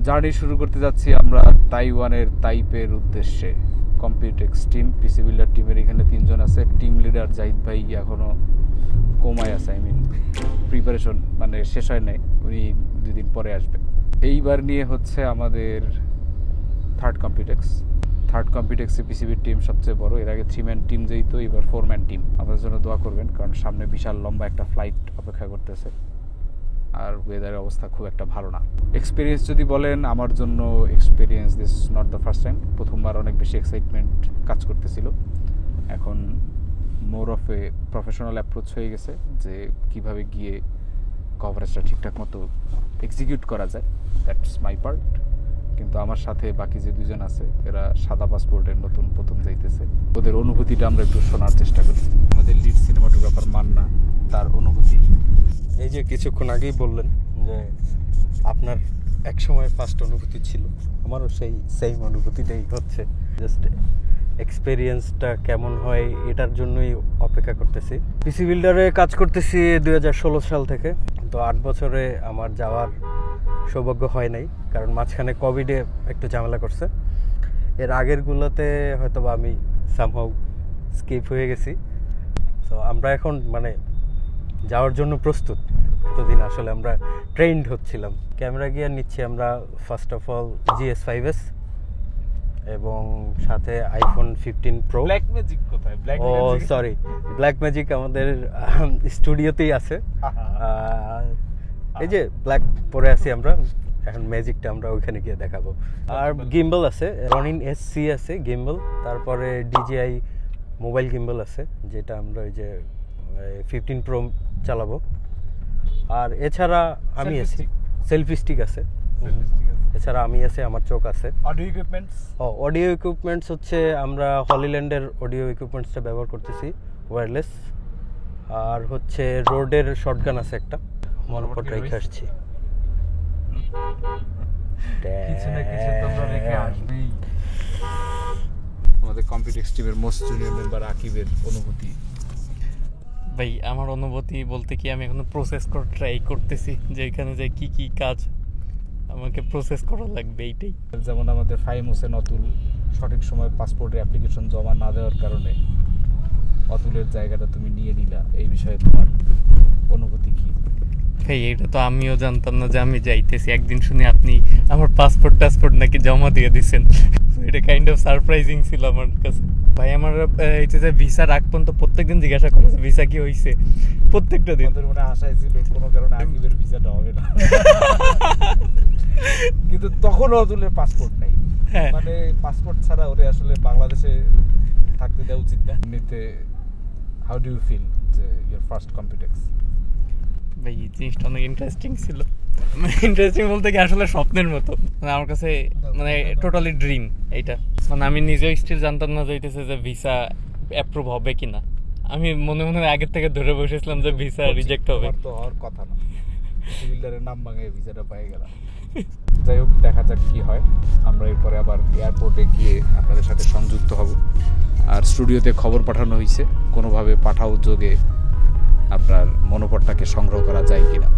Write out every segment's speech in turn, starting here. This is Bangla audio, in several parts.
জার্নি শুরু করতে যাচ্ছি আমরা তাইওয়ানের তাইপের উদ্দেশ্যে। কম্পিউটেক্স টিম, পিসি বিল্ডার টিমের এখানে 3 জন আছে। টিম লিডার জাহিদ ভাই এখনও কোমায় আছে, প্রিপারেশন মানে শেষ হয় নাই, উনি 2 দিন পরে আসবে। এইবার নিয়ে হচ্ছে আমাদের থার্ড কম্পিউটেক্সে পিসিবির টিম সবচেয়ে বড়। এর আগে 3-ম্যান টিম যেহেতু, এবার 4-ম্যান টিম। আমাদের জন্য দোয়া করবেন, কারণ সামনে বিশাল লম্বা একটা ফ্লাইট অপেক্ষা করতেছে, আর ওয়েদারের অবস্থা খুব একটা ভালো না। এক্সপিরিয়েন্স যদি বলেন, আমার জন্য experience this not the first time. প্রথমবার অনেক বেশি এক্সাইটমেন্ট কাজ করতেছিল, এখন more of a professional approach হয়ে গেছে যে কিভাবে গিয়ে কভারেজটা ঠিকঠাক মতো এক্সিকিউট করা যায়, দ্যাটস মাই পার্ট। কিন্তু আমার সাথে বাকি যে 2 জন আছে, এরা সাদা পাসপোর্টের নতুন প্রথম যাইতেছে। ওদের অনুভূতিটা আমরা একটু শোনার চেষ্টা করি। আমাদের লিড সিনেমাটোগ্রাফার মান্না, তার অনুভূতি। এই যে কিছুক্ষণ আগেই বললেন যে আপনার এক সময় ফার্স্ট অনুভূতি ছিল, আমারও সেই সেম অনুভূতিটাই হচ্ছে। জাস্ট এক্সপিরিয়েন্সটা কেমন হয় এটার জন্যই অপেক্ষা করতেছি। পিসি বিল্ডারে কাজ করতেছি 2016 সাল থেকে, তো 8 বছরে আমার যাওয়ার সৌভাগ্য হয় নাই, কারণ মাঝখানে কোভিডে একটু ঝামেলা করছে। এর আগেরগুলোতে হয়তো বা আমি সামহাউ স্কিপ হয়ে গেছি। তো আমরা এখন মানে যাওয়ার জন্য প্রস্তুত। এতদিন আসলে আমরা ট্রেন্ড হচ্ছিলাম। ক্যামেরা গিয়ার নিচ্ছি আমরা ফার্স্ট অফ অল GS5S এবং সাথে আইফোন 15 Pro। ব্ল্যাক ম্যাজিক কোথায়? সরি, ব্ল্যাক ম্যাজিক আমাদের স্টুডিওতেই আছে। এই যে ব্ল্যাক পরে আছি আমরা, এখন ম্যাজিকটা আমরা ওইখানে গিয়ে দেখাবো। আর গিম্বল আছে, রনিন SC আছে গিম্বল, তারপরে DJI মোবাইল গিম্বল আছে, যেটা আমরা ওই যে 15 Pro চালাবো। আর এছাড়া আমি আছি, সেলফি স্টিক আছে, এছাড়া আমি আছে, আমার চোখ আছে। অডিও ইকুইপমেন্টস হচ্ছে আমরা হলিল্যান্ডের অডিও ইকুইপমেন্টসটা ব্যবহার করতেছি, ওয়্যারলেস। আর হচ্ছে রোডের শটগান আছে একটা, মনোপট রেখে আসছি। আমাদের কম্পিউটেক্স টিমের মোস্ট জুনিয়র মেম্বার আকিবের অনুভূতি। ভাই আমার অনুভূতি বলতে কি, আমি এখনো প্রসেস করে ট্রাই করতেছি যে এখানে যে কি কি কাজ আমাকে প্রসেস করা লাগবে, এইটাই। যেমন আমাদের ফাহিম হোসেন অতুল সঠিক সময় পাসপোর্টের অ্যাপ্লিকেশন জমা না দেওয়ার কারণে অতুলের জায়গাটা তুমি নিয়ে নিলা, এই বিষয়ে তোমার অনুভূতি কি? ভাই এটা তো আমিও জানতাম না যে আমি যাইতেছি। একদিন শুনে আপনি আমার পাসপোর্ট নাকি জমা দিয়ে দিচ্ছেন, এটা কাইন্ড অফ সারপ্রাইজিং ছিল আমার কাছে। ভাই আমার হচ্ছে যে ভিসা রাখ পর্যন্ত প্রত্যেকদিন জিজ্ঞাসা করেছে ভিসা কি হয়েছে, প্রত্যেকটা দিন। ওদের মনে আশায় ছিল কোনো কারণে আকিবের ভিসাটা হবে না, কিন্তু তখন অতুলের পাসপোর্ট নাই। মানে পাসপোর্ট ছাড়া ওরে আসলে বাংলাদেশে থাকতে দেওয়া উচিত না। এমনিতে হাউ ডু ইউ ফিল যে ইয়োর ফার্স্ট কম্পিউটেক্স? ভাই এই জিনিসটা অনেক ইন্টারেস্টিং ছিল। ইন্টারেস্টিং বলতে কি আসলে স্বপ্নের মতো, মানে আমার কাছে মানে টোটালি ড্রিম এইটা। মানে আমি নিজেও স্টিল জানতাম না যাইতেছে যে ভিসা অ্যাপ্রুভ হবে কিনা। আমি মনে মনে আগের থেকে ধরে বসেছিলাম যে ভিসা রিজেক্ট হবে। তো হওয়ার কথা না, সিভিলদারের নাম ভাঙিয়ে ভিসাটা পেয়ে গেলাম। যাই হোক, দেখা যাক কি হয়। আমরা এরপরে আবার এয়ারপোর্টে গিয়ে আপনাদের সাথে সংযুক্ত হব। আর স্টুডিওতে খবর পাঠানো হয়েছে, কোনোভাবে পাঠাও যোগে আপনার মনোপটটাকে সংগ্রহ করা যায় কিনা।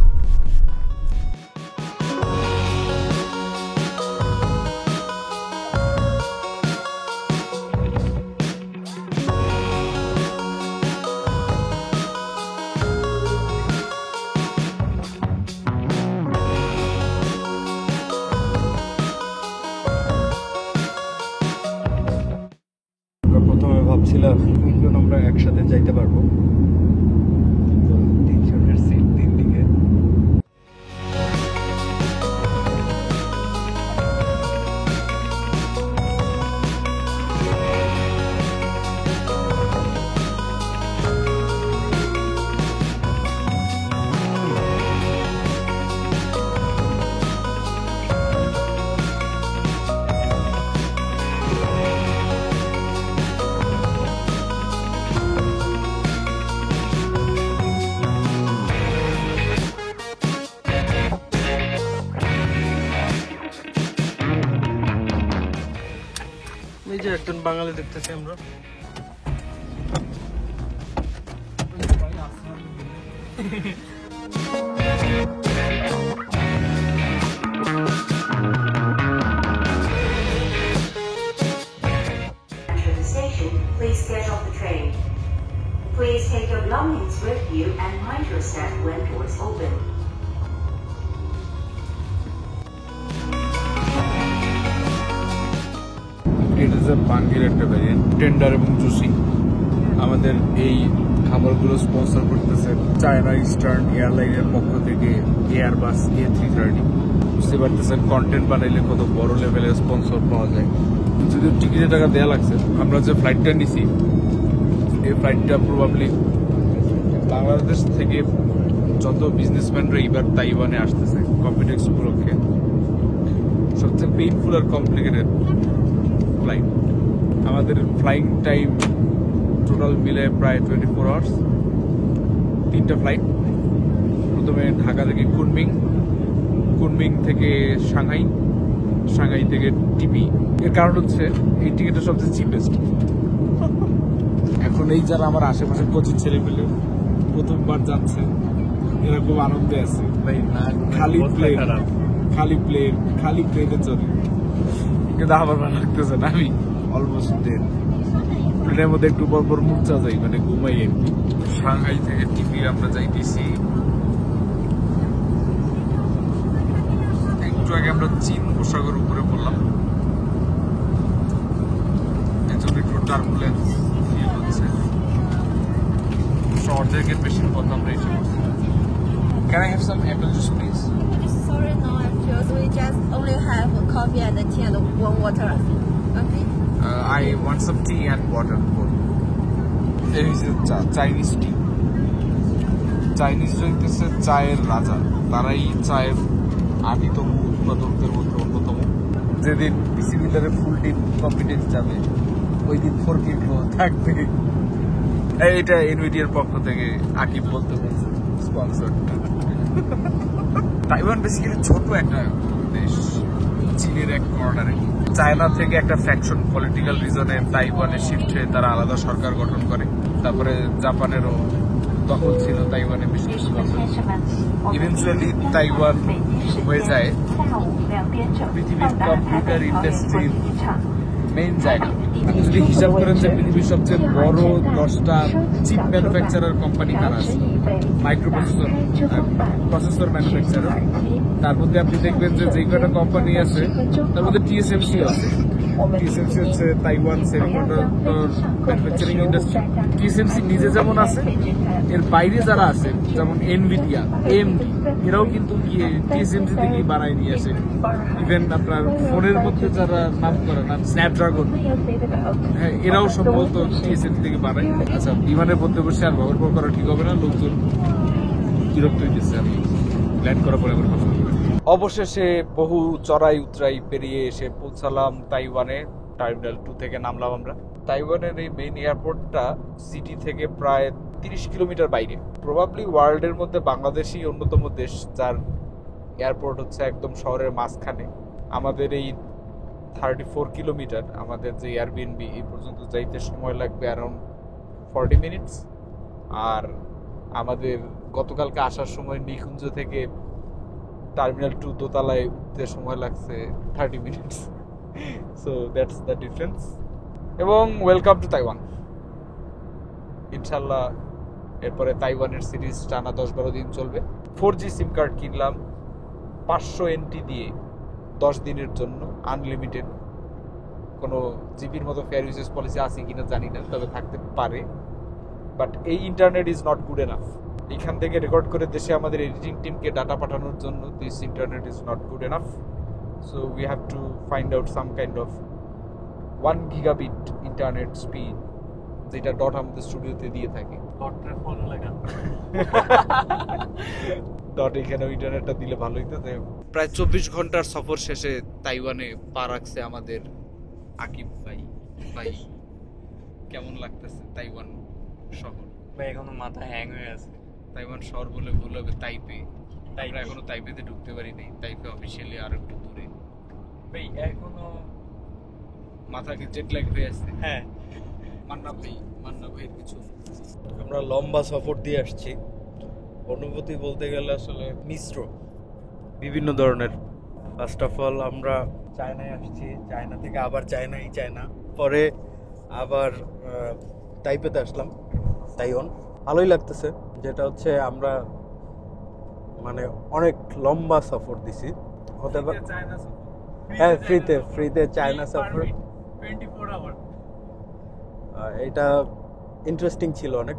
প্রথমে ভাবছিলাম 3 জন আমরা একসাথে যাইতে পারবো, তো 3 জনের সিট 3 দিকে। এই যে একজন বাঙালি দেখতেছি আমরা। যে বাঙ্গির একটা ভ্যারিয়েন্ট, টেন্ডার এবং জুসি। আমাদের এই খাবারগুলো স্পন্সর করতেছে চায়না ইস্টার্ন এয়ারলাইনের পক্ষ থেকে এয়ারবাস A330। বুঝতে পারতেছেন কন্টেন্ট বানাইলে কত বড় লেভেলের স্পন্সর পাওয়া যায়। যদিও টিকিটের টাকা দেওয়া লাগছে। আমরা যে ফ্লাইটটা নিছি এই ফ্লাইটটা প্রবাবলি বাংলাদেশ থেকে যত বিজনেসম্যানরা এইবার তাইওয়ানে আসতেছে কম্পিউটেক্স উপলক্ষে সবচেয়ে পেইনফুল আর কমপ্লিকেটেড ফ্লাইট। আমাদের ফ্লাইং টাইম টোটাল মিলে প্রায় 24 আওয়ার্স, 3টা ফ্লাইট। প্রথমে ঢাকা থেকে কুনমিং থেকে সাংহাই, সাংহাই থেকে টিপি। এর কারণ হচ্ছে এই টিকিটটা সবচেয়ে চিপেস্ট। এখন এই যারা আমার আশেপাশে কোচিং ছেলে পেলে প্রথমবার যাচ্ছে এরা খুব আনন্দে আছে। খালি প্লেনে চলে, কিন্তু আমার ভালো লাগতেছে না। আমি অলমোস্ট ডেড। প্লেনের মধ্যে একটু পর মূর্ছা যাই, মানে ঘুমাই আর কি। সাংহাই থেকে টিপি আমরা যাইতেছি। একটু আগে আমরা চীন উপসাগর উপরে পড়লাম, এর জন্য একটু টার্বুলেন্স ফিল হচ্ছে। অর্ধেকের বেশি পথ আমরা এসে পড়ছি। Can I have some apple juice, please? Sorry, no apples. We just only have coffee and tea and warm water. Okay. I want some tea and water. There is a Chinese tea. Chinese হইতেছে চায়ের রাজা। তারাই চায়ের আদিতম উৎপাদকদের মধ্যে অন্যতম। যেদিন পিসি বিল্ডারের ফুল টিম কম্পিটেন্স যাবে ওই দিন 4K থাকবে। এইটা এনভিডিয়ার পক্ষ থেকে আকিব বলতে বলছে স্পন্সর। তাইওয়ান বেসিক্যালি ছোট একটা দেশ, চীনের এক কর্নারে। চায়না থেকে একটা ফ্যাকশন পলিটিক্যাল রিজনে তাইওয়ানে শিফট হয়ে তারা আলাদা সরকার গঠন করে। তারপরে জাপানেরও দখল ছিল তাইওয়ানে বেশ কিছু বছর। ইভেন্চুয়ালি তাইওয়ান হয়ে যায় পৃথিবীর কম্পিউটার ইন্ডাস্ট্রির মেইন জায়গা। আপনি যদি হিসাব করেন যে পৃথিবীর সবচেয়ে বড় 10টা চিপ ম্যানুফ্যাকচারার কোম্পানি কারা আছে, মাইক্রো প্রসেসর ম্যানুফ্যাকচারার, তার মধ্যে আপনি দেখবেন যে যে কটা কোম্পানি আছে তার মধ্যে TSMC আছে। TSMC হচ্ছে Taiwan semiconductor manufacturing industry. TSMC নিজে যেমন আছে, এর বাইরে যারা আছে যেমন এনভিডিয়া, AMD, এরাও কিন্তু গিয়ে TSMC থেকেই বানায় নিয়ে আসে। ইভেন আপনার ফোনের মধ্যে যারা নাম করা নাম স্ন্যাপড্রাগন, হ্যাঁ এরাও সম্ভবত TSMC থেকে বানায়। আচ্ছা, বিমানের মধ্যে বসে আর গল্প করা ঠিক হবে না, লোকজন বিরক্ত হইতেছে। আমি ল্যান্ড করার পরে আমার কথা বলবো। অবশেষে বহু চড়াই উতরাই পেরিয়ে এসে পৌঁছালাম তাইওয়ানে। টার্মিনাল 2 থেকে নামলাম আমরা। তাইওয়ানের এই মেইন এয়ারপোর্টটা সিটি থেকে প্রায় 30 কিলোমিটার বাইরে। প্রবাবলি ওয়ার্ল্ডের মধ্যে বাংলাদেশই অন্যতম দেশ যার এয়ারপোর্ট হচ্ছে একদম শহরের মাঝখানে। আমাদের এই 34 কিলোমিটার আমাদের যে এয়ারবিএনবি এই পর্যন্ত যাইতে সময় লাগবে অ্যারাউন্ড 40 মিনিটস। আর আমাদের গতকালকে আসার সময় নিকুঞ্জ থেকে টার্মিনাল 2 দোতলায় উঠতে সময় লাগছে 30 minutes. So that's the difference. এবং ওয়েলকাম টু তাইওয়ান। ইনশাল্লাহ এরপরে তাইওয়ানের সিরিজ টানা 10-12 দিন চলবে। 4G সিম কার্ড কিনলাম 500 NT দিয়ে 10 দিনের জন্য, আনলিমিটেড। কোনো জিবির মতো ফেয়ার ইউজেস পলিসি আছে কিনা জানি না, তবে থাকতে পারে। বাট এই internet is not good enough. এখান থেকে রেকর্ড করে দেশে আমাদের এডিটিং টিমকে ডাটা পাঠানোর জন্য this internet is not good enough. So we have to find out some kind of 1 gigabit internet speed, যেটা ডট আমাদের স্টুডিওতে দিয়ে থাকে। ডট এখানেও ইন্টারনেটটা দিলে ভালো হইতো। প্রায় 24 ঘন্টার সফর শেষে তাইওয়ানে পা রাখছে আমাদের আকিব ভাই। ভাই কেমন লাগতেছে তাইওয়ান শহর? ভাই এখনো মাথা হ্যাং হয়ে আছে। তাইওয়ান শহর বলে ভুল হবে, তাইপে। আমরা এখনো তাইপেতে ঢুকতে পারি নাই। তাইপে অফিসিয়ালি আর একটু দূরে। ভাই এখনো মাথাকে জেট ল্যাগ হয়ে আসছে। হ্যাঁ, মান্না ভাইয়ের কিছু আমরা লম্বা সফর দিয়ে আসছি। অনুভূতি বলতে গেলে আসলে মিশ্র, বিভিন্ন ধরনের। ফার্স্ট অফ অল আমরা চায়নায় আসছি, চায়না থেকে আবার চায়না, পরে আবার তাইপেতে আসলাম, তাইওয়ান। ভালোই লাগতেছে, যেটা হচ্ছে আমরা মানে অনেক লম্বা সফর দিছি। হতে পারে হ্যাঁ, ফ্রিতে চায়না সফর, 24 আওয়ার। এটা ইন্টারেস্টিং ছিল অনেক,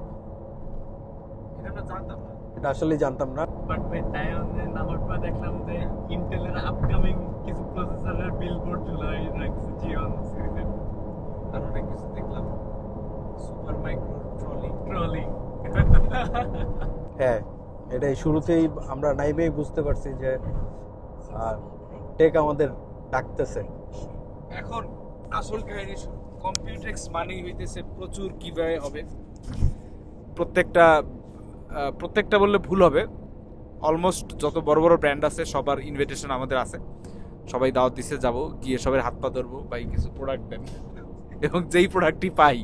এটা আমরা জানতাম না। এটা আসলে জানতাম না। বাট ভাই তাইওয়ানে নামার পর দেখলাম যে ইন্টেলের আপকামিং কিছু প্রসেসরের বিলবোর্ড ঝুলাই রাখছে জিওন সিরিজের। আর অনেক কিছু দেখলাম, সুপার মাইক্রো ট্রলি হ্যাঁ, এটাই শুরুতেই আমরা নাইমেই বুঝতে পারছি যে টেক আমাদের ডাকতেছে। এখন আসল কাহিনী কম্পিউটেক্স মানেই হইতেছে প্রচুর কিভাবে হবে। প্রত্যেকটা বললে ভুল হবে, অলমোস্ট যত বড় বড় ব্র্যান্ড আছে সবার ইনভিটেশন আমাদের আছে, সবাই দাওয়াত দিছে, যাব গিয়ে সবাই হাত পা ধরবো, ভাই কিছু প্রোডাক্ট দেন, এবং যেই প্রোডাক্টটি পাই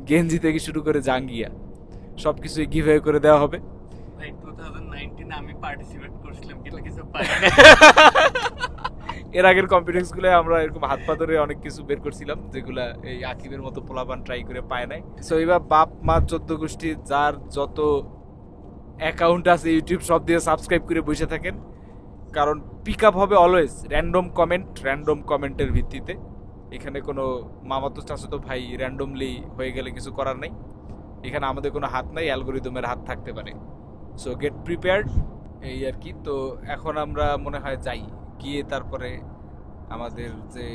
গেঞ্জি থেকে শুরু করে জাঙ্গিয়া সব কিছুই গিভঅ্যাওয়ে করে দেওয়া হবে। ভাই 2019 আমি পার্টিসিপেট করছিলাম কিন্তু কিছু পাই না। এর আগের কম্পিউটেক্স গুলো আমরা এরকম হাত পা ধরে অনেক কিছু বের করছিলাম, যেগুলা এই আকিবের মতো পোলাপান ট্রাই করে পায় নাই। সো এবার বাপ মা 14 গোষ্ঠী যার যত অ্যাকাউন্ট আছে ইউটিউব সব দিয়ে সাবস্ক্রাইব করে বসে থাকেন, কারণ পিক আপ হবে অলওয়েজ র্যান্ডম কমেন্টের ভিত্তিতে। এখানে কোনো মামাতো চাচাতো ভাই র্যান্ডমলি হয়ে গেলে কিছু করার নাই, এখানে আমাদের কোনো হাত নাই, অ্যালগোরিদমের হাত থাকতে পারে। সো গেট প্রিপেয়ার্ড, এই আর কি। তো এখন আমরা মনে হয় যাই, গিয়ে তারপরে আমাদের যে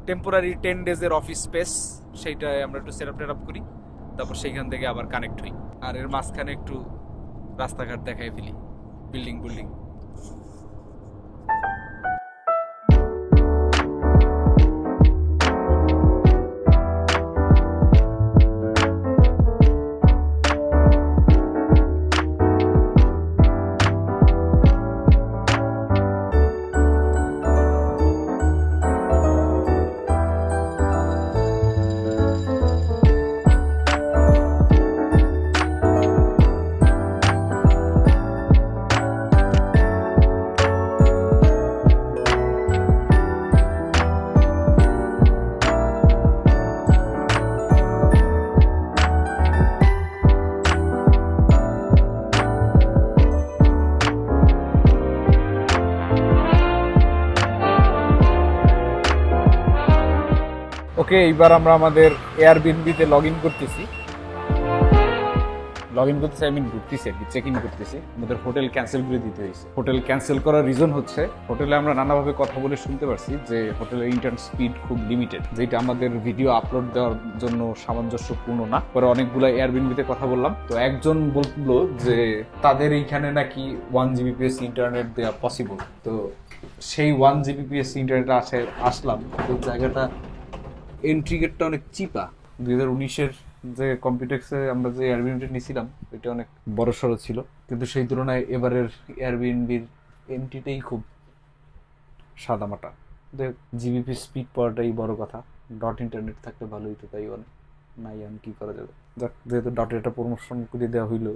টেম্পোরারি 10 ডেজের অফিস স্পেস সেইটায় আমরা একটু সেট আপ করি, তারপর সেইখান থেকে আবার কানেক্ট হই, আর এর মাঝখানে একটু রাস্তাঘাট দেখাই ফেলি, বিল্ডিং। ওকে, এইবার আমরা আমাদের এয়ারবিএনবিতে লগ ইন করতেছি, আই মিন ঘুরতেছি আর কি, চেক ইন করতেছি। আমাদের হোটেল ক্যান্সেল করে দিতে হয়েছে। হোটেল ক্যান্সেল করার রিজন হচ্ছে, হোটেলে আমরা নানাভাবে কথা বলে শুনতে পারছি যে হোটেলের ইন্টারনেট স্পিড খুব লিমিটেড, যেটা আমাদের ভিডিও আপলোড দেওয়ার জন্য সামঞ্জস্যপূর্ণ না। পরে অনেকগুলো এয়ারবিএনবিতে কথা বললাম, তো একজন বললো যে তাদের এইখানে নাকি 1 Gbps ইন্টারনেট দেওয়া পসিবল। তো সেই 1 Gbps ইন্টারনেট আসলাম, তো জায়গাটা এন্ট্রি গেটটা অনেক চিপা। 2019-এর যে কম্পিউটেক্সে আমরা যে এয়ারবিএনবি নিয়েছিলাম এটা অনেক বড় সড়ো ছিল, কিন্তু সেই তুলনায় এবারের এয়ারবিএনবির এন্ট্রিটাই খুব সাদামাটা। জিবিপি স্পিড পাওয়াটাই বড় কথা, ডট ইন্টারনেট থাকলে ভালোই, তো তাই অনেক নাই, আমি কি করা যাবে। যেহেতু ডটের একটা প্রমোশন করে দেওয়া হইলো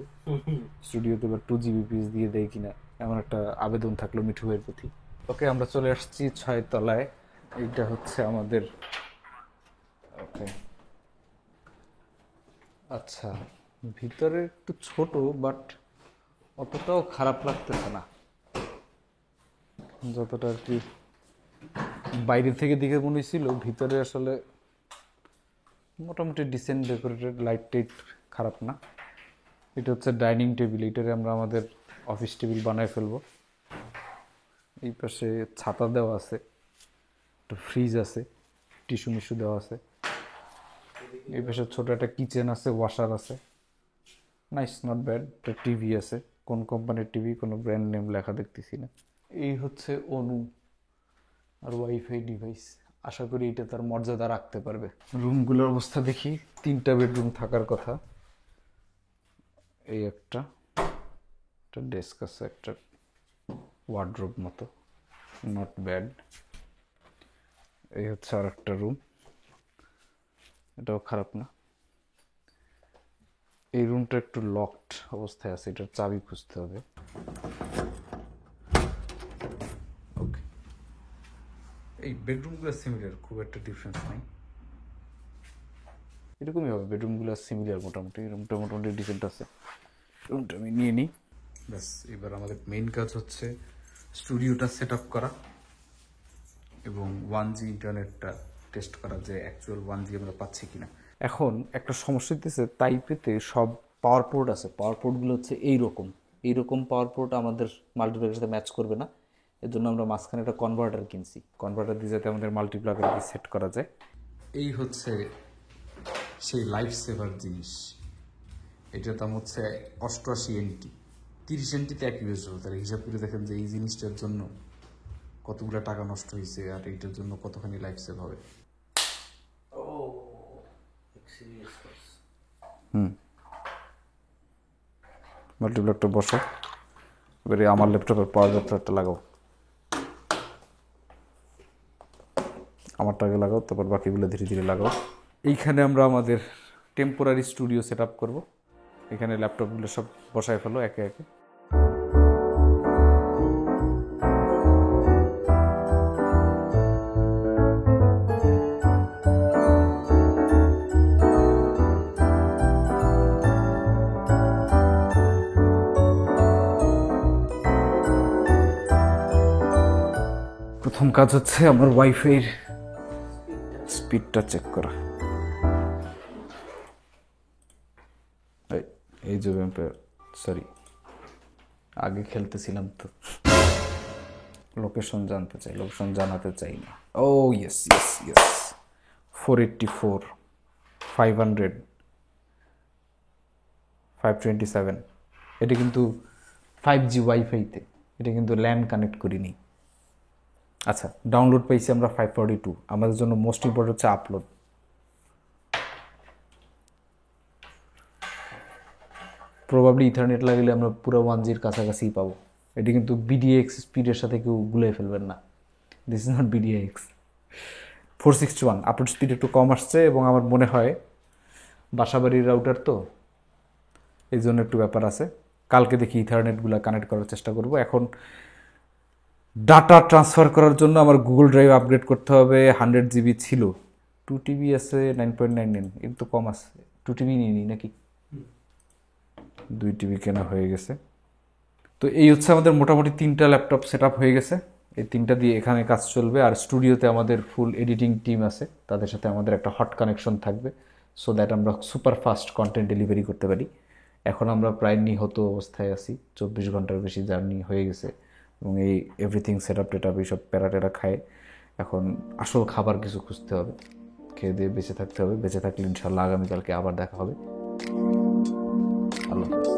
স্টুডিওতে, এবার 2 Gbps দিয়ে দেয় কিনা এমন একটা আবেদন থাকলো মিঠু ভাইয়ের প্রতি। ওকে, আমরা চলে আসছি 6 তলায়। এইটা হচ্ছে আমাদের, ওকে আচ্ছা, ভিতরে একটু ছোট, বাট অতটাও খারাপ লাগতেছে না, যতটা আর কি বাইরে থেকে দিকে মনে হয়েছিল। ভিতরে আসলে মোটামুটি ডিসেন্ট ডেকোরেটেড, লাইট টাইট খারাপ না। এটা হচ্ছে ডাইনিং টেবিল, এটারে আমরা আমাদের অফিস টেবিল বানায় ফেলবো। এই পাশে ছাতা দেওয়া আছে, একটা ফ্রিজ আছে, টিস্যু মিস্যু দেওয়া আছে। এই পাশে ছোট একটা কিচেন আছে, ওয়াশার আছে, নাইস, নট ব্যাড। একটা টিভি আছে, কোন কোম্পানির টিভি কোনো ব্র্যান্ড নেম লেখা দেখতেছি না। এই হচ্ছে অনু আর ওয়াইফাই ডিভাইস, আশা করি এটা তার মর্যাদা রাখতে পারবে। রুমগুলোর অবস্থা দেখি, 3টা বেডরুম থাকার কথা। এই একটা ডেস্ক আছে, একটা ওয়ার্ড্রোব মতো, নট ব্যাড। এই হচ্ছে আর একটা রুম, এটাও খারাপ না। এই রুমটা একটু লকড অবস্থায় আছে, এটার চাবি খুঁজতে হবে। ওকে, এই বেডরুমগুলো সিমিলার, খুব একটা ডিফারেন্স নাই, এরকমই হবে। বেডরুমগুলো সিমিলার মোটামুটি, রুমটা মোটামুটি ডিসেন্ট আছে। রুমটা আমি নিয়ে নিই। ব্যাস, এবার আমাদের মেইন কাজ হচ্ছে স্টুডিওটা সেট আপ করা এবং 1G ইন্টারনেটটা টেস্ট করা যে অ্যাকচুয়াল 1G আমরা পাচ্ছি কিনা। এখন একটা সমস্যা হচ্ছে তাইপেতে সব পাওয়ার পোর্ট আছে, পাওয়ার পোর্টগুলো হচ্ছে এইরকম পাওয়ার পোর্ট আমাদের মাল্টিপ্লাগের সাথে ম্যাচ করবে না। এর জন্য আমরা মাঝখানে একটা কনভার্টার কিনছি, কনভার্টার দিয়ে যাতে আমাদের মাল্টিপ্লাগের সেট করা যায়। এই হচ্ছে সেই লাইফ সেভার জিনিস। এটার দাম হচ্ছে 88 NT, 30 NTতে 1 ইউএস ডলার। তাহলে হিসাব করে দেখেন যে এই জিনিসটার জন্য কতগুলো টাকা নষ্ট হয়েছে আর এইটার জন্য কতখানি লাইফ সেভ হবে। মাল্টিপ্লাগটা বসো, এবারে আমার ল্যাপটপের পাওয়ার অ্যাডাপ্টারটা লাগাও, আমারটা আগে লাগাও, তারপর বাকিগুলো ধীরে ধীরে লাগাও। এইখানে আমরা আমাদের টেম্পোরারি স্টুডিও সেট আপ করবো। এখানে ল্যাপটপগুলো সব বসায় ফেলো একে একে। প্রথম কাজ হচ্ছে আমার ওয়াইফাইয়ের স্পিডটা চেক করা। এই যে সরি, আগে খেলতেছিলাম তো, লোকেশন জানতে চাই, লোকেশন জানাতে চাই না। ও ইয়েস ইয়েস ইয়েস, 484 500 527। এটা কিন্তু 5G ওয়াইফাইতে, এটা কিন্তু ল্যান্ড কানেক্ট করিনি। আচ্ছা, ডাউনলোড পাইছি আমরা 542। আমাদের জন্য মোস্ট ইম্পর্টেন্ট হচ্ছে আপলোড। প্রবাবলি ইথারনেট লাগলে আমরা পুরো 1Gর কাছাকাছি পাবো। এটি কিন্তু BDX স্পিডের সাথে কেউ গুলাই ফেলবেন না। This is not BDX। 461 upload speed একটু কম আসছে, এবং আমার মনে হয় বাসাবাড়ির রাউটার তো, এই জন্য একটু ব্যাপার আছে। কালকে দেখি ইথারনেটগুলো কানেক্ট করার চেষ্টা করব। এখন ডাটা ট্রান্সফার করার জন্য আমার গুগল ড্রাইভ আপগ্রেড করতে হবে। 100 GB ছিল, 2 TB আছে 9.99, এর তো কম আছে। 2 TB নিয়ে নিই নাকি? 2 TB কেনা হয়ে গেছে। তো এই হচ্ছে আমাদের মোটামুটি 3টা ল্যাপটপ সেট আপ হয়ে গেছে। এই 3টা দিয়ে এখানে কাজ চলবে। আর স্টুডিওতে আমাদের ফুল এডিটিং টিম আছে, তাদের সাথে আমাদের একটা হট কানেকশন থাকবে, সো দ্যাট আমরা সুপার ফাস্ট কন্টেন্ট ডেলিভারি করতে পারি। এখন আমরা প্রায় নিহত অবস্থায় আছি, 24 ঘন্টার বেশি জার্নি হয়ে গেছে, এবং এই everything set up TET up এইসব প্যারাটেরা খায়। এখন আসল খাবার কিছু খুঁজতে হবে, খেয়ে দিয়ে বেঁচে থাকতে হবে। বেঁচে থাকলে ইনশাল্লাহ আগামীকালকে আবার দেখা হবে। আল্লাহ হাফেজ।